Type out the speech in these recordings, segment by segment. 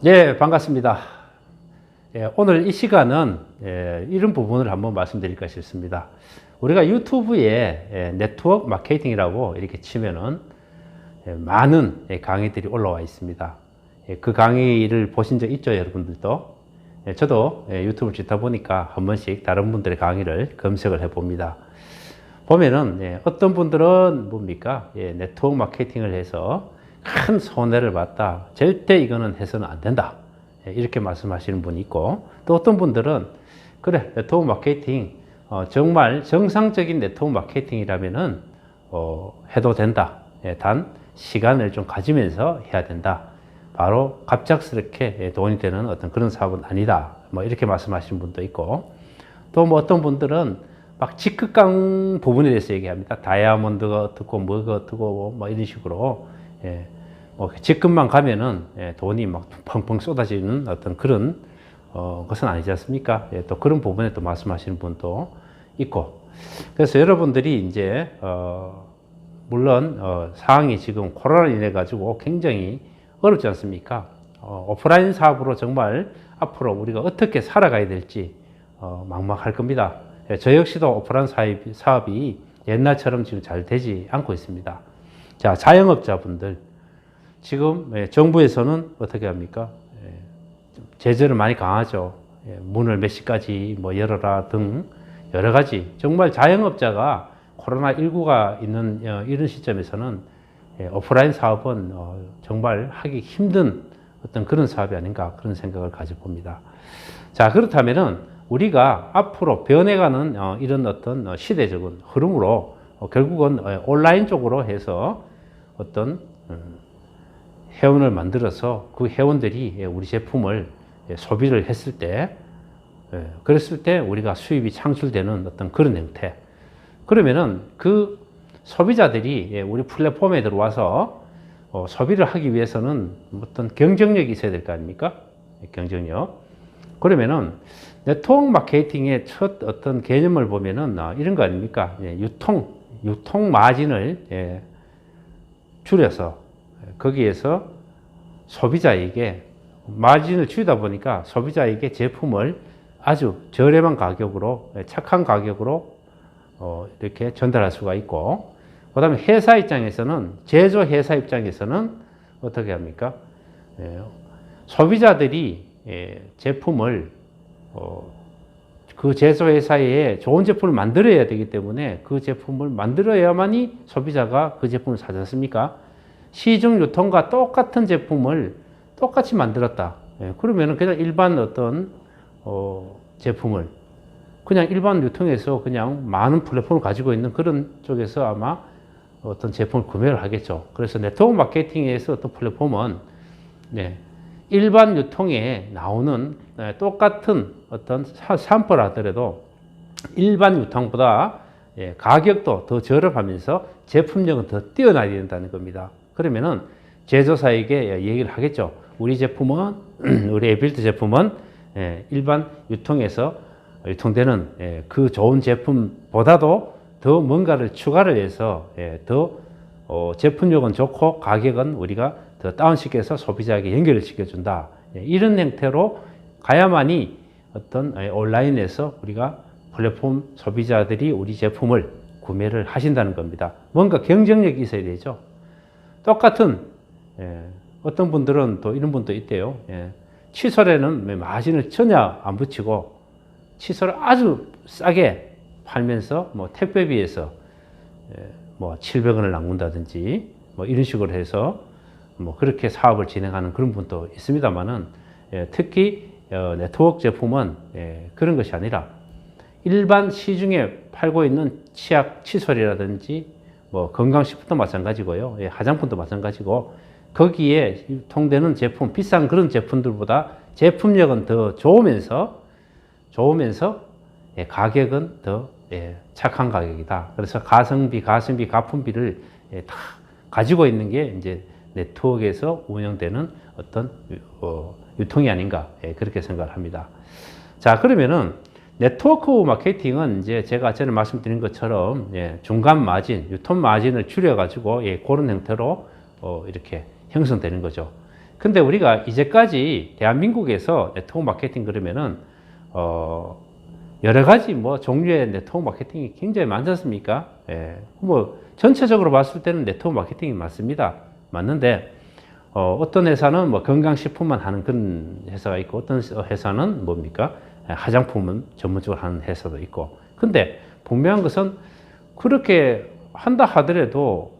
예, 반갑습니다. 오늘 이 시간은 이런 부분을 한번 말씀드릴까 싶습니다. 우리가 유튜브에 네트워크 마케팅이라고 이렇게 치면은 많은 강의들이 올라와 있습니다. 그 강의를 보신 적 있죠, 여러분들도? 저도 유튜브를 찍다 보니까 한 번씩 다른 분들의 강의를 검색을 해 봅니다. 보면은 어떤 분들은 뭡니까? 네트워크 마케팅을 해서 큰 손해를 봤다. 절대 이거는 해서는 안 된다. 이렇게 말씀하시는 분이 있고, 또 어떤 분들은 그래, 네트워크 마케팅 정말 정상적인 네트워크 마케팅이라면은 해도 된다. 단 시간을 좀 가지면서 해야 된다. 바로 갑작스럽게 돈이 되는 어떤 그런 사업은 아니다. 뭐 이렇게 말씀하시는 분도 있고, 또 뭐 어떤 분들은 막 직급강 부분에 대해서 얘기합니다. 다이아몬드가 어떻고 뭐가 어떻고 뭐 이런 식으로 뭐 직급만 가면은 돈이 막 펑펑 쏟아지는 어떤 그런 것은 아니지 않습니까? 또 그런 부분에 또 말씀하시는 분도 있고, 그래서 여러분들이 이제 물론 상황이 지금 코로나로 인해 가지고 굉장히 어렵지 않습니까? 오프라인 사업으로 정말 앞으로 우리가 어떻게 살아가야 될지 막막할 겁니다. 저 역시도 오프라인 사업이 옛날처럼 지금 잘 되지 않고 있습니다. 자, 자영업자분들 지금 정부에서는 어떻게 합니까? 제재를 많이 강하죠. 문을 몇 시까지 뭐 열어라 등 여러 가지. 정말 자영업자가 코로나19가 있는 이런 시점에서는 오프라인 사업은 정말 하기 힘든 어떤 그런 사업이 아닌가 그런 생각을 가져봅니다. 자, 그렇다면은 우리가 앞으로 변해가는 이런 어떤 시대적인 흐름으로 결국은 온라인 쪽으로 해서 어떤 회원을 만들어서 그 회원들이 우리 제품을 소비를 했을 때, 그랬을 때 우리가 수입이 창출되는 어떤 그런 형태. 그러면은 그 소비자들이 우리 플랫폼에 들어와서 소비를 하기 위해서는 어떤 경쟁력이 있어야 될 거 아닙니까? 경쟁력. 그러면은 네트워크 마케팅의 첫 어떤 개념을 보면은 이런 거 아닙니까? 유통 마진을 줄여서 거기에서 소비자에게 마진을 줄이다 보니까 소비자에게 제품을 아주 저렴한 가격으로, 착한 가격으로 이렇게 전달할 수가 있고, 그 다음에 회사 입장에서는, 제조 회사 입장에서는 어떻게 합니까? 소비자들이 제품을 그 제조회사에 좋은 제품을 만들어야 되기 때문에 그 제품을 만들어야만이 소비자가 그 제품을 사지 않습니까? 시중 유통과 똑같은 제품을 똑같이 만들었다. 그러면은 그냥 일반 어떤 제품을 그냥 일반 유통에서 그냥 많은 플랫폼을 가지고 있는 그런 쪽에서 아마 어떤 제품을 구매를 하겠죠. 그래서 네트워크 마케팅에서 어떤 플랫폼은 일반 유통에 나오는 똑같은 어떤 샘플 하더라도 일반 유통보다 가격도 더 저렴하면서 제품력은 더 뛰어나야 된다는 겁니다. 그러면은 제조사에게 얘기를 하겠죠. 우리 제품은, 우리 에빌트 제품은 일반 유통에서 유통되는 그 좋은 제품보다도 더 뭔가를 추가를 해서 더 제품력은 좋고 가격은 우리가 더 다운시켜서 소비자에게 연결을 시켜준다. 이런 형태로 가야만이 어떤 온라인에서 우리가 플랫폼 소비자들이 우리 제품을 구매를 하신다는 겁니다. 뭔가 경쟁력이 있어야 되죠. 똑같은 어떤 분들은 또 이런 분도 있대요. 칫솔에는 마진을 전혀 안 붙이고 칫솔을 아주 싸게 팔면서 뭐 택배비에서 뭐 700원을 낭군다든지 뭐 이런 식으로 해서 뭐 그렇게 사업을 진행하는 그런 분도 있습니다만은 특히 네트워크 제품은 그런 것이 아니라 일반 시중에 팔고 있는 치약 칫솔이라든지 뭐 건강식품도 마찬가지고요. 화장품도 마찬가지고 거기에 유통되는 제품, 비싼 그런 제품들보다 제품력은 더 좋으면서 가격은 더 착한 가격이다. 그래서 가성비, 가품비를 다 가지고 있는 게 이제 네트워크에서 운영되는 어떤 유통이 아닌가 그렇게 생각을 합니다. 자, 그러면은 네트워크 마케팅은 이제 제가 전에 말씀드린 것처럼 중간 마진, 유통 마진을 줄여가지고 그런 형태로 이렇게 형성되는 거죠. 근데 우리가 이제까지 대한민국에서 네트워크 마케팅 그러면은, 여러 가지 뭐 종류의 네트워크 마케팅이 굉장히 많지 않습니까? 예. 뭐, 전체적으로 봤을 때는 네트워크 마케팅이 맞습니다. 맞는데, 어떤 회사는 뭐 건강식품만 하는 그런 회사가 있고, 어떤 회사는 뭡니까? 화장품은 전문적으로 하는 회사도 있고. 근데 분명한 것은 그렇게 한다 하더라도,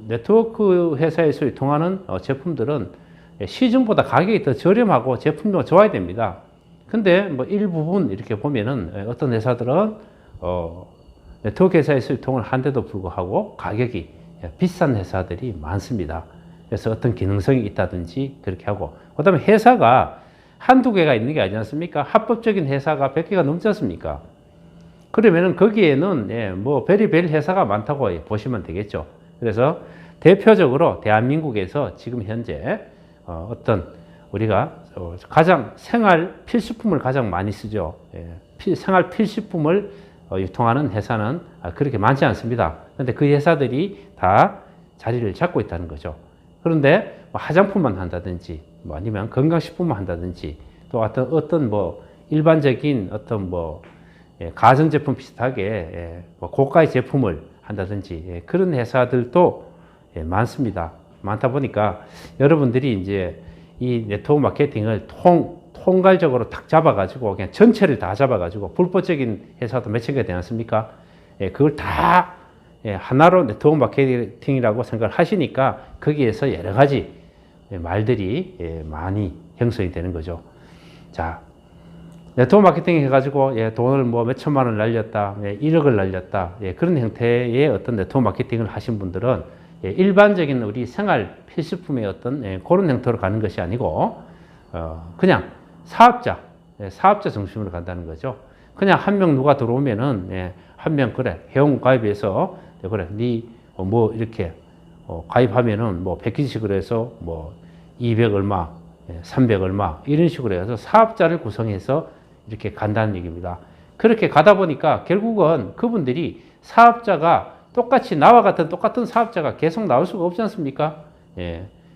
네트워크 회사에서 유통하는 제품들은 시중보다 가격이 더 저렴하고 제품도 좋아야 됩니다. 근데 뭐 일부분 이렇게 보면은 어떤 회사들은 네트워크 회사에서 유통을 하는데도 불구하고 가격이 비싼 회사들이 많습니다. 그래서 어떤 기능성이 있다든지 그렇게 하고, 그 다음에 회사가 한두 개가 있는 게 아니지 않습니까? 합법적인 회사가 100개가 넘지 않습니까? 그러면은 거기에는 뭐 별의별 회사가 많다고 보시면 되겠죠. 그래서 대표적으로 대한민국에서 지금 현재 어떤 우리가 가장 생활 필수품을 가장 많이 쓰죠. 생활 필수품을 유통하는 회사는 그렇게 많지 않습니다. 그런데 그 회사들이 다 자리를 잡고 있다는 거죠. 그런데 뭐 화장품만 한다든지, 뭐 아니면 건강식품만 한다든지, 또 어떤 뭐 일반적인 어떤 뭐 가전제품 비슷하게 뭐 고가의 제품을 한다든지 그런 회사들도 많습니다. 많다 보니까 여러분들이 이제 이 네트워크 마케팅을 통괄적으로 딱 잡아가지고 그냥 전체를 다 잡아가지고 불법적인 회사도 몇 천 개 되지 않습니까? 그걸 다 하나로 네트워크 마케팅이라고 생각을 하시니까 거기에서 여러 가지 말들이 많이 형성이 되는 거죠. 자, 네트워크 마케팅 해가지고 돈을 뭐 몇 천만 원을 날렸다, 1억을 날렸다, 그런 형태의 어떤 네트워크 마케팅을 하신 분들은 일반적인 우리 생활 필수품의 어떤 그런 형태로 가는 것이 아니고 그냥 사업자 중심으로 간다는 거죠. 그냥 한 명 누가 들어오면은 한 명 그래 회원 가입해서 그래 니 뭐 이렇게 가입하면은 뭐 패키지식으로 해서 뭐 200 얼마, 300 얼마 이런 식으로 해서 사업자를 구성해서 이렇게 간다는 얘기입니다. 그렇게 가다 보니까 결국은 그분들이 사업자가 똑같이 나와 같은 똑같은 사업자가 계속 나올 수가 없지 않습니까?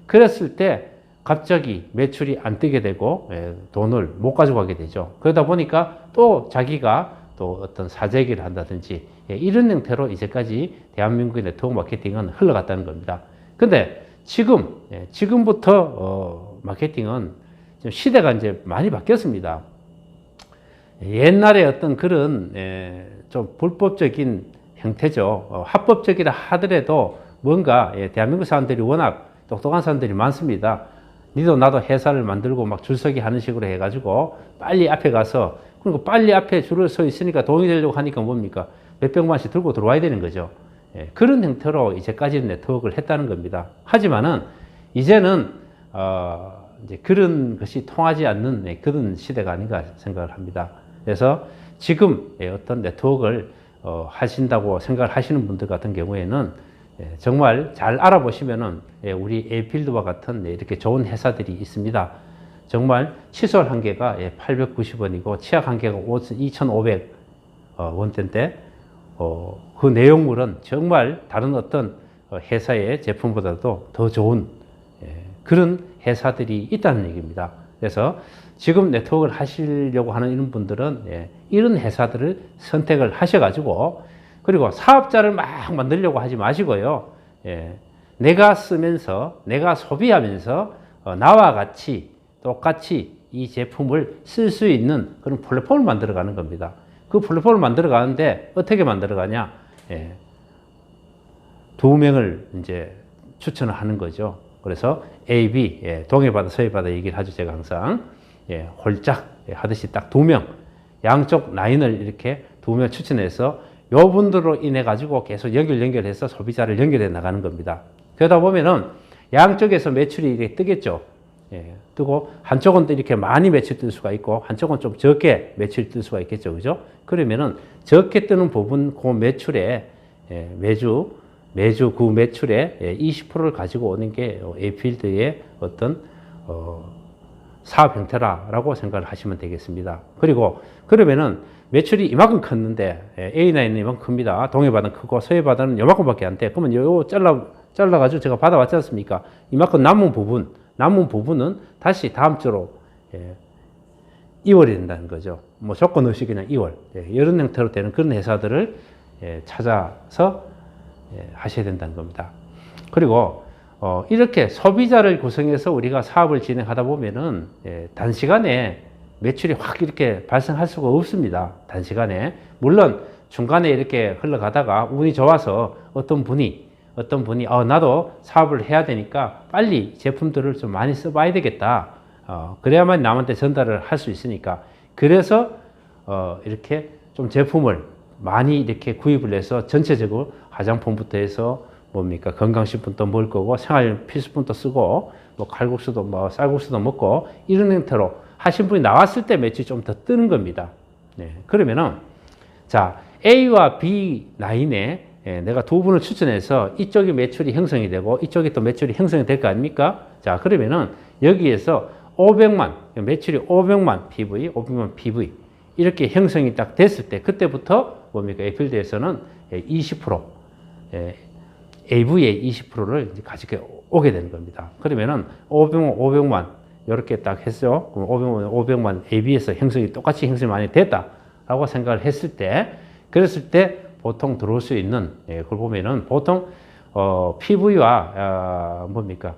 그랬을 때 갑자기 매출이 안 뜨게 되고 돈을 못 가져가게 되죠. 그러다 보니까 또 자기가 또 어떤 사재기를 한다든지 이런 형태로 이제까지 대한민국의 네트워크 마케팅은 흘러갔다는 겁니다. 근데 지금부터 마케팅은 시대가 이제 많이 바뀌었습니다. 옛날에 어떤 그런 좀 불법적인 형태죠. 합법적이라 하더라도 뭔가 대한민국 사람들이 워낙 똑똑한 사람들이 많습니다. 니도 나도 회사를 만들고 막 줄서기 하는 식으로 해가지고 빨리 앞에 가서, 그리고 빨리 앞에 줄을 서 있으니까 돈이 되려고 하니까 뭡니까? 몇백만씩 들고 들어와야 되는 거죠. 그런 형태로 이제까지는 네트워크를 했다는 겁니다. 하지만은 이제는 이제 그런 것이 통하지 않는 그런 시대가 아닌가 생각을 합니다. 그래서 지금 어떤 네트워크를 하신다고 생각을 하시는 분들 같은 경우에는 정말 잘 알아보시면은 우리 에이필드와 같은 이렇게 좋은 회사들이 있습니다. 정말 시설 한 개가 890원이고 치약 한 개가 2,500 원대인데 그 내용물은 정말 다른 어떤 회사의 제품보다도 더 좋은 그런 회사들이 있다는 얘기입니다. 그래서 지금 네트워크를 하시려고 하는 이런 분들은 이런 회사들을 선택을 하셔가지고, 그리고 사업자를 막 만들려고 하지 마시고요. 내가 쓰면서, 내가 소비하면서 나와 같이 똑같이 이 제품을 쓸 수 있는 그런 플랫폼을 만들어 가는 겁니다. 그 플랫폼을 만들어 가는데 어떻게 만들어 가냐? 두 명을 이제 추천을 하는 거죠. 그래서 A, B, 동해바다, 서해바다 얘기를 하죠. 제가 항상. 홀짝 하듯이 딱 두 명, 양쪽 라인을 이렇게 두 명 추천해서 요 분들로 인해 가지고 계속 연결해서 소비자를 연결해 나가는 겁니다. 그러다 보면은 양쪽에서 매출이 이렇게 뜨겠죠. 뜨고 한쪽은 또 이렇게 많이 매출 뜰 수가 있고 한쪽은 좀 적게 매출 뜰 수가 있겠죠. 그죠? 그러면은 적게 뜨는 부분 그 매출에 매주 그 매출에 20%를 가지고 오는 게 에이필드의 어떤 사업 형태라고 생각을 하시면 되겠습니다. 그리고 그러면은 매출이 이만큼 컸는데 A라인은 이만큼 큽니다. 동해바다는 크고 서해바다는 이만큼밖에 안 돼. 그러면 요 잘라가지고 제가 받아왔지 않습니까? 이만큼 남은 부분 남은 부분은 다시 다음 주로 이월이 된다는 거죠. 뭐 조건 없이 그냥 이월. 이런 형태로 되는 그런 회사들을 찾아서 하셔야 된다는 겁니다. 그리고 이렇게 소비자를 구성해서 우리가 사업을 진행하다 보면은 단시간에 매출이 확 이렇게 발생할 수가 없습니다. 단시간에. 물론 중간에 이렇게 흘러가다가 운이 좋아서 어떤 분이 나도 사업을 해야 되니까 빨리 제품들을 좀 많이 써봐야 되겠다. 그래야만 남한테 전달을 할 수 있으니까. 그래서 이렇게 좀 제품을 많이 이렇게 구입을 해서 전체적으로 화장품부터 해서 뭡니까 건강식품도 먹을 거고 생활 필수품도 쓰고 뭐 칼국수도 뭐 쌀국수도 먹고 이런 형태로 하신 분이 나왔을 때 매출이 좀 더 뜨는 겁니다. 그러면은 자 A와 B 라인에 내가 두 분을 추천해서 이쪽이 매출이 형성이 되고 이쪽이 또 매출이 형성이 될 거 아닙니까? 자 그러면은 여기에서 500만 매출이 500만 PV, 500만 PV 이렇게 형성이 딱 됐을 때 그때부터 뭡니까 에필드에서는 20% AV의 20%를 가지고 오게 되는 겁니다. 그러면은 500만 이렇게 딱 했죠. 그럼 500만 AB에서 형성이 똑같이 형성이 많이 됐다라고 생각을 했을 때 그랬을 때 보통 들어올 수 있는 그걸 보면은 보통 PV와 뭡니까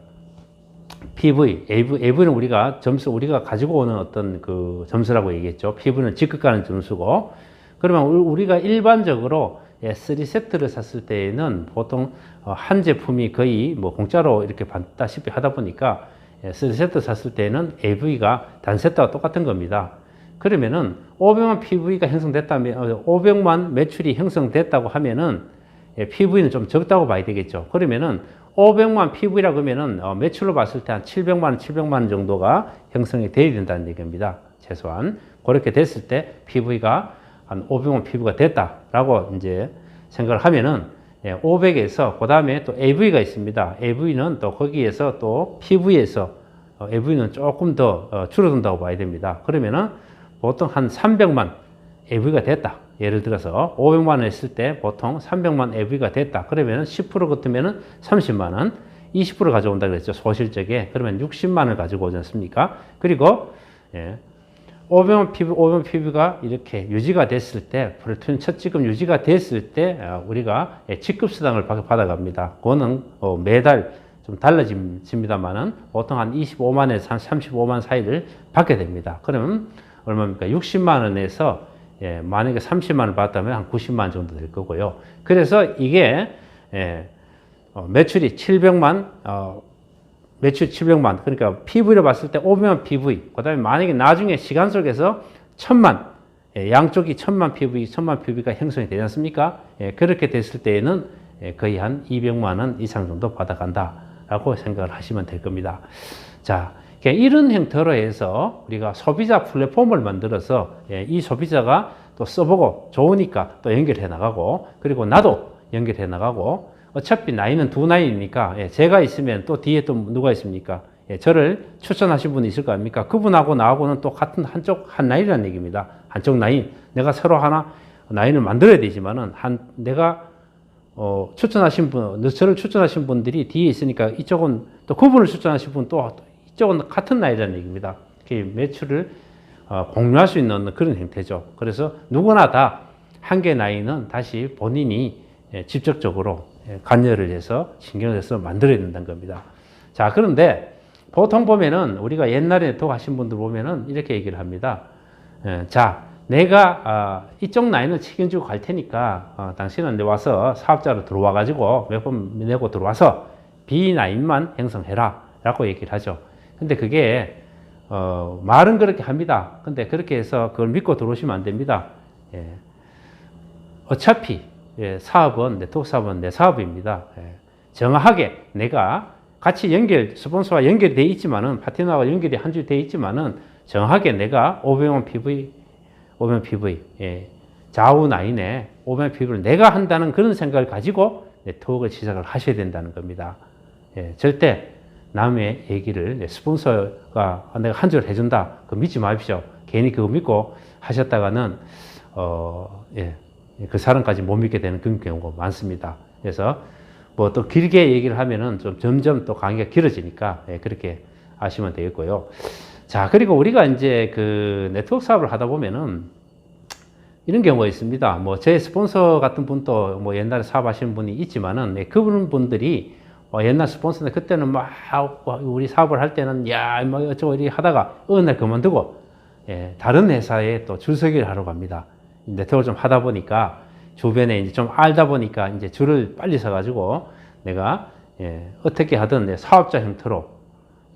PV, AV는 우리가 우리가 가지고 오는 어떤 그 점수라고 얘기했죠. PV는 직급 가는 점수고, 그러면 우리가 일반적으로 3세트를 샀을 때에는 보통 한 제품이 거의 뭐 공짜로 이렇게 받다시피 하다 보니까 3세트 샀을 때는 AV가 단 세트와 똑같은 겁니다. 그러면은 500만 PV가 형성됐다면, 500만 매출이 형성됐다고 하면은 PV는 좀 적다고 봐야 되겠죠. 그러면은 500만 PV라고 하면은 매출로 봤을 때 한 700만 원 정도가 형성이 돼야 된다는 얘기입니다. 최소한. 그렇게 됐을 때 PV가 한 500만 PV가 됐다라고 이제 생각을 하면은 500에서 그 다음에 또 AV가 있습니다. AV는 또 거기에서 또 PV에서 AV는 조금 더 줄어든다고 봐야 됩니다. 그러면은 보통 한 300만 AV가 됐다. 예를 들어서 500만 원 했을 때 보통 300만 AV가 됐다. 그러면 10% 같으면 30만 원, 20% 가져온다 그랬죠. 소실적에. 그러면 60만 원을 가지고 오지 않습니까? 그리고 500만 PV가 이렇게 유지가 됐을 때, 플래툰 첫 지급 유지가 됐을 때 우리가 직급수당을 받아갑니다. 그거는 매달 좀 달라집니다만은 보통 한 25만에서 한 35만 사이를 받게 됩니다. 그러면 얼마입니까? 60만 원에서 만약에 30만 원을 받았다면 한 90만 원 정도 될 거고요. 그래서 이게 매출이 700만, 매출 700만, 그러니까 PV로 봤을 때 500만 PV, 그 다음에 만약에 나중에 시간 속에서 1000만, 양쪽이 1000만 PV, 1000만 PV가 형성이 되지 않습니까? 그렇게 됐을 때에는 거의 한 200만 원 이상 정도 받아간다라고 생각을 하시면 될 겁니다. 자, 이런 형태로 해서 우리가 소비자 플랫폼을 만들어서 이 소비자가 또 써보고 좋으니까 또 연결해 나가고, 그리고 나도 연결해 나가고, 어차피 나이는 두 나이니까 제가 있으면 또 뒤에 또 누가 있습니까? 저를 추천하신 분이 있을 거 아닙니까? 그분하고 나하고는 또 같은 한 나이라는 얘기입니다. 한쪽 나이. 내가 서로 하나 나이를 만들어야 되지만은 내가 추천하신 분, 저를 추천하신 분들이 뒤에 있으니까 이쪽은 또 그분을 추천하신 분 또 이쪽은 같은 나이라는 얘기입니다. 매출을 공유할 수 있는 그런 형태죠. 그래서 누구나 다 한 개 나이는 다시 본인이 직접적으로 관여를 해서 신경을 써서 만들어야 된다는 겁니다. 자, 그런데 보통 보면은 우리가 옛날에 더 하신 분들 보면은 이렇게 얘기를 합니다. 자, 내가 이쪽 나이는 책임지고 갈 테니까 당신은 와서 사업자로 들어와 가지고 몇 번 내고 들어와서 B 나인만 형성해라 라고 얘기를 하죠. 근데 그게 말은 그렇게 합니다. 근데 그렇게 해서 그걸 믿고 들어오시면 안 됩니다. 어차피 사업은, 네트워크 사업은 내 사업입니다. 정확하게 내가 같이 스폰서와 연결되어 있지만은, 파트너와 연결이 한 줄 되어 있지만은, 정확하게 내가 500만 PV, 좌우 나인에 500만 PV를 내가 한다는 그런 생각을 가지고 네트워크를 시작을 하셔야 된다는 겁니다. 절대 남의 얘기를 스폰서가 내가 한 줄 해준다. 그거 믿지 마십시오. 괜히 그거 믿고 하셨다가는, 그 사람까지 못 믿게 되는 그런 경우가 많습니다. 그래서 뭐 또 길게 얘기를 하면은 좀 점점 또 강의가 길어지니까 그렇게 아시면 되겠고요. 자, 그리고 우리가 이제 그 네트워크 사업을 하다 보면은 이런 경우가 있습니다. 뭐 제 스폰서 같은 분도 뭐 옛날에 사업하시는 분이 있지만은 그분 분들이 옛날 스폰서인데 그때는 막 우리 사업을 할 때는 야, 뭐 어쩌고 이렇게 하다가 어느 날 그만두고 다른 회사에 또 줄서기를 하러 갑니다. 네트워크를 좀 하다 보니까 주변에 이제 좀 알다 보니까 이제 줄을 빨리 서가지고 내가 어떻게 하든 사업자 형태로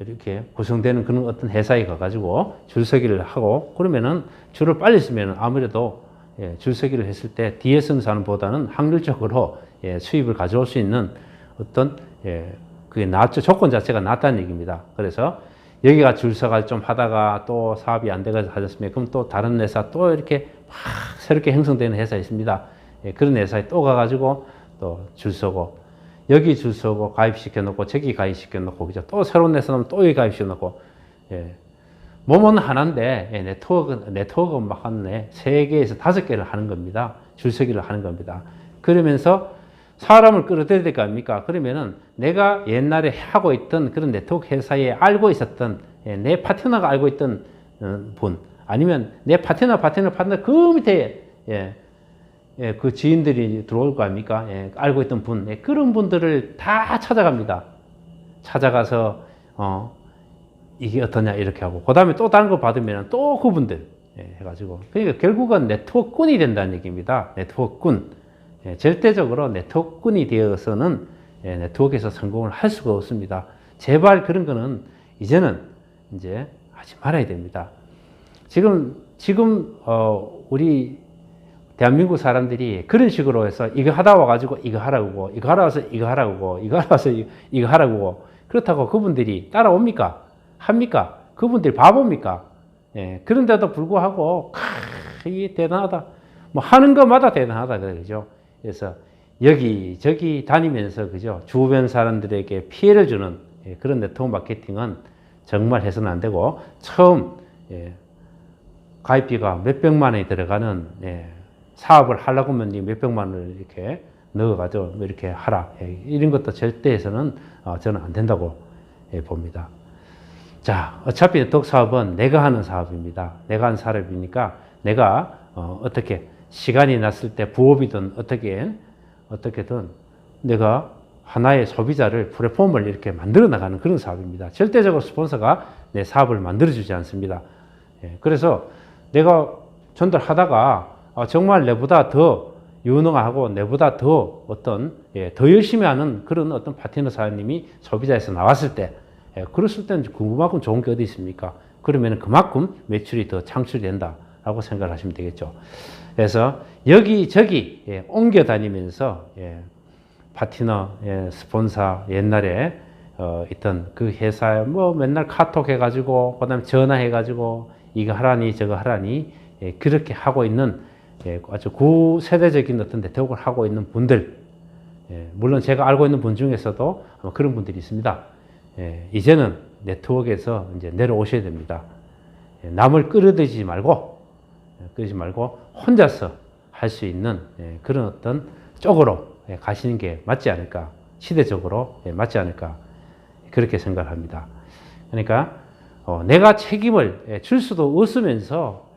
이렇게 구성되는 그런 어떤 회사에 가가지고 줄서기를 하고 그러면은 줄을 빨리 쓰면 아무래도 줄서기를 했을 때 뒤에 서는 사람보다는 확률적으로 수입을 가져올 수 있는 어떤 그게 낫죠. 조건 자체가 낫다는 얘기입니다. 그래서 여기가 줄 서가 좀 하다가 또 사업이 안 돼가지고 하셨으면 그럼 또 다른 회사 또 이렇게 막 새롭게 형성되는 회사 있습니다. 그런 회사에 또 가가지고 또 줄 서고 여기 줄 서고 가입시켜 놓고 저기 가입시켜 놓고 그죠. 또 새로운 회사 나오면 또 여기 가입시켜 놓고 몸은 하나인데 네트워크 막 한 3개에서 5개를 하는 겁니다. 줄서기를 하는 겁니다. 그러면서 사람을 끌어들여야 될 거 아닙니까? 그러면은 내가 옛날에 하고 있던 그런 네트워크 회사에 알고 있었던 내 파트너가 알고 있던 분 아니면 내 파트너 그 밑에 그 지인들이 들어올 거 아닙니까? 알고 있던 분 그런 분들을 다 찾아갑니다. 찾아가서 이게 어떠냐 이렇게 하고 그 다음에 또 다른 거 받으면 또 그분들 해가지고 그러니까 결국은 네트워크꾼이 된다는 얘기입니다. 네트워크꾼 절대적으로 네트워크꾼이 되어서는 네트워크에서 성공을 할 수가 없습니다. 제발 그런 거는 이제는 이제 하지 말아야 됩니다. 지금 우리 대한민국 사람들이 그런 식으로 해서 이거 하다 와가지고 이거 하라고 이거 하러 와서 이거 하라고 이거 하러 와서 이거 하라고 그렇다고 그분들이 따라옵니까? 합니까? 그분들이 바보입니까? 그런데도 불구하고 이게 대단하다. 뭐 하는 것마다 대단하다 그러죠. 그래서 여기저기 다니면서 그죠 주변 사람들에게 피해를 주는 그런 네트워크 마케팅은 정말 해서는 안 되고 처음 가입비가 몇백만 원이 들어가는 사업을 하려고 하면 몇백만 원을 이렇게 넣어가지고 이렇게 하라 이런 것도 절대 해서는 저는 안 된다고 봅니다. 자, 어차피 네트워크 사업은 내가 하는 사업입니다. 내가 하는 사업이니까 내가 어떻게 시간이 났을 때 부업이든 어떻게든 내가 하나의 소비자를 플랫폼을 이렇게 만들어 나가는 그런 사업입니다. 절대적으로 스폰서가 내 사업을 만들어 주지 않습니다. 그래서 내가 전달하다가 정말 내보다 더 유능하고 내보다 더 더 열심히 하는 그런 어떤 파트너 사장님이 소비자에서 나왔을 때 그랬을 때는 그만큼 좋은 게 어디 있습니까? 그러면 그만큼 매출이 더 창출이 된다라고 생각을 하시면 되겠죠. 그래서 여기저기 옮겨 다니면서 파트너, 스폰서 옛날에 있던 그 회사에 뭐 맨날 카톡 해가지고 그다음에 전화해가지고 이거 하라니 저거 하라니 그렇게 하고 있는 아주 구세대적인 어떤 네트워크를 하고 있는 분들 물론 제가 알고 있는 분 중에서도 그런 분들이 있습니다. 이제는 네트워크에서 이제 내려오셔야 됩니다. 남을 끌어들이지 말고 혼자서 할 수 있는 그런 어떤 쪽으로 가시는 게 맞지 않을까, 시대적으로 맞지 않을까 그렇게 생각합니다. 그러니까 내가 책임을 줄 수도 없으면서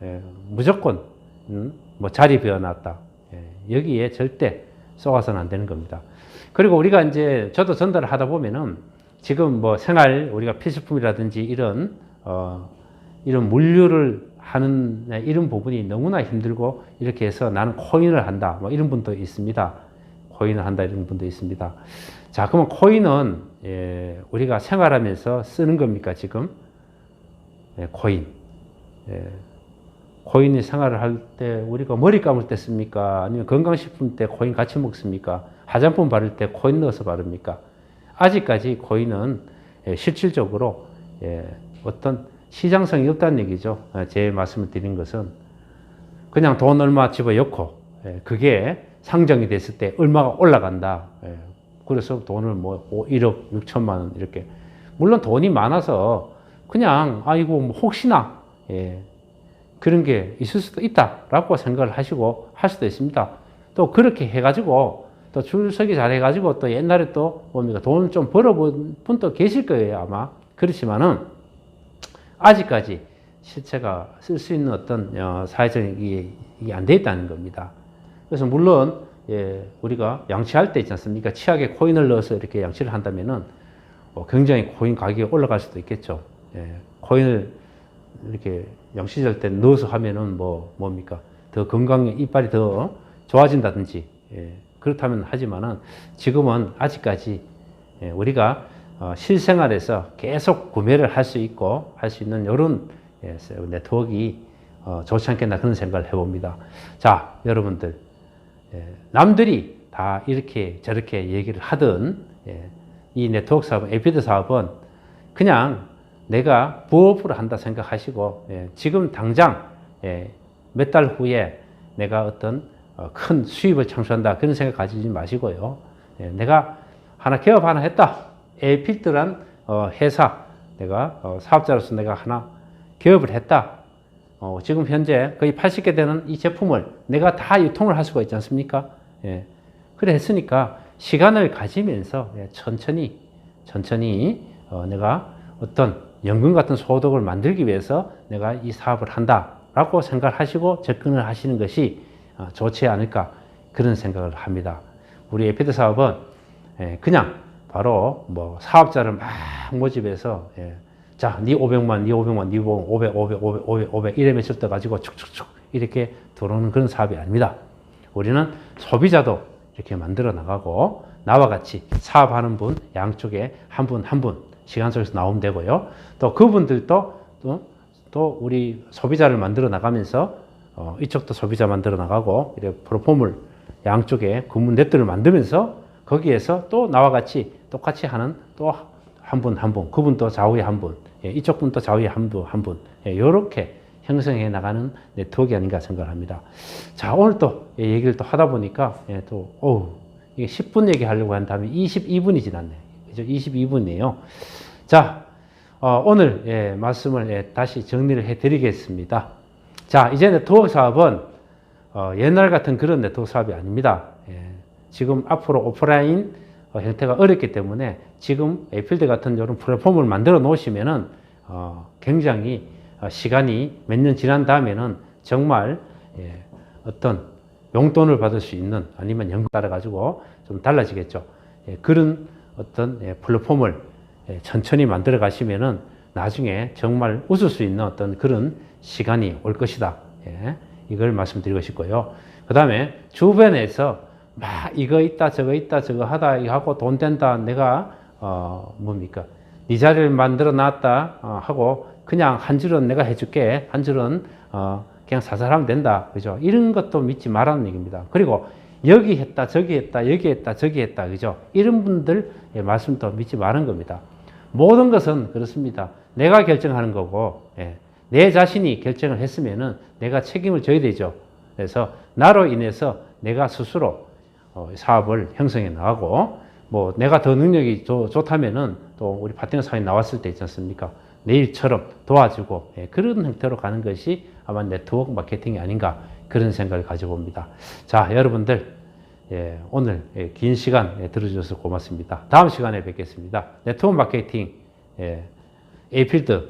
무조건 뭐 자리 비워놨다 여기에 절대 쏘아서는 안 되는 겁니다. 그리고 우리가 이제 저도 전달을 하다 보면은 지금 뭐 생활 우리가 필수품이라든지 이런 물류를 하는 이런 부분이 너무나 힘들고 이렇게 해서 나는 코인을 한다 뭐 이런 분도 있습니다. 코인을 한다 이런 분도 있습니다. 자, 그러면 코인은 우리가 생활하면서 쓰는 겁니까 지금? 코인. 코인이 생활을 할 때 우리가 머리 감을 때 씁니까? 아니면 건강식품 때 코인 같이 먹습니까? 화장품 바를 때 코인 넣어서 바릅니까? 아직까지 코인은 실질적으로 어떤 시장성이 없다는 얘기죠. 제 말씀을 드린 것은 그냥 돈 얼마 집어넣고 그게 상정이 됐을 때 얼마가 올라간다. 그래서 돈을 뭐 1억 6천만 원 이렇게 물론 돈이 많아서 그냥 아이고 뭐 혹시나 그런 게 있을 수도 있다라고 생각을 하시고 할 수도 있습니다. 또 그렇게 해가지고 또 줄서기 잘 해가지고 또 옛날에 또 뭡니까 돈을 좀 벌어본 분도 계실 거예요 아마. 그렇지만은 아직까지 실체가 쓸 수 있는 어떤 사회적인 이게 안 돼 있다는 겁니다. 그래서 물론 우리가 양치할 때 있지 않습니까? 치약에 코인을 넣어서 이렇게 양치를 한다면은 굉장히 코인 가격이 올라갈 수도 있겠죠. 코인을 이렇게 양치할 때 넣어서 하면은 뭡니까? 더 건강에 이빨이 더 좋아진다든지 그렇다면 하지만은 지금은 아직까지 우리가 실생활에서 계속 구매를 할 수 있고 할 수 있는 이런 네트워크가 좋지 않겠나 그런 생각을 해봅니다. 자, 여러분들 남들이 다 이렇게 저렇게 얘기를 하던 이 네트워크 사업은 에이피드 사업은 그냥 내가 부업으로 한다 생각하시고 지금 당장 몇 달 후에 내가 어떤 큰 수입을 창출한다 그런 생각 가지지 마시고요. 내가 개업 하나 했다. 에이필드란 회사 내가 사업자로서 내가 하나 개업을 했다. 지금 현재 거의 80개 되는 이 제품을 내가 다 유통을 할 수가 있지 않습니까? 그래 했으니까 시간을 가지면서 천천히 내가 어떤 연금 같은 소득을 만들기 위해서 내가 이 사업을 한다라고 생각하시고 접근을 하시는 것이 좋지 않을까 그런 생각을 합니다. 우리 에이피드 사업은 그냥 바로 사업자를 막 모집해서 자, 네 500만, 네 500만, 네 500, 500, 500, 500, 500 이러면 쓸 때 가지고 축축축 이렇게 들어오는 그런 사업이 아닙니다. 우리는 소비자도 이렇게 만들어 나가고 나와 같이 사업하는 분 양쪽에 한 분 한 분 시간 속에서 나오면 되고요. 또 그분들도 또 우리 소비자를 만들어 나가면서 이쪽도 소비자 만들어 나가고 이렇게 플랫폼을 양쪽에 근무 네트를 만들면서 거기에서 또 나와 같이 똑같이 하는 또 한 분 한 분 그분도 좌우에 한 분 이쪽 분도 좌우에 한 분 이렇게 형성해 나가는 네트워크가 아닌가 생각을 합니다. 자, 오늘 또 얘기를 또 하다 보니까 이게 10분 얘기하려고 한 다음에 22분이 지났네. 그죠? 22분이에요. 자, 오늘 말씀을 다시 정리를 해 드리겠습니다. 자, 이제 네트워크 사업은 옛날 같은 그런 네트워크 사업이 아닙니다. 지금 앞으로 오프라인 형태가 어렵기 때문에 지금 에이필드 같은 이런 플랫폼을 만들어 놓으시면은 굉장히 시간이 몇 년 지난 다음에는 정말 어떤 용돈을 받을 수 있는 아니면 연금 따라 가지고 좀 달라지겠죠. 그런 어떤 플랫폼을 천천히 만들어 가시면은 나중에 정말 웃을 수 있는 어떤 그런 시간이 올 것이다. 이걸 말씀드리고 싶고요. 그 다음에 주변에서 막 이거 있다 저거 있다 저거 하다 이거 하고 돈 된다 내가 네 자리를 만들어 놨다 하고 그냥 한 줄은 내가 해줄게 한 줄은 그냥 사살하면 된다 그죠? 이런 것도 믿지 말라는 얘기입니다. 그리고 여기 했다 저기 했다 여기 했다 저기 했다 그죠? 이런 분들 말씀도 믿지 말은 겁니다. 모든 것은 그렇습니다. 내가 결정하는 거고 내 자신이 결정을 했으면은 내가 책임을 져야 되죠. 그래서 나로 인해서 내가 스스로 사업을 형성해 나가고 내가 더 능력이 좋다면은 또 우리 파트너 사업이 나왔을 때 있지 않습니까? 내일처럼 도와주고 그런 형태로 가는 것이 아마 네트워크 마케팅이 아닌가 그런 생각을 가져봅니다. 자, 여러분들 오늘 긴 시간 들어주셔서 고맙습니다. 다음 시간에 뵙겠습니다. 네트워크 마케팅 에이필드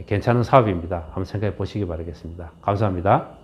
괜찮은 사업입니다. 한번 생각해 보시기 바라겠습니다. 감사합니다.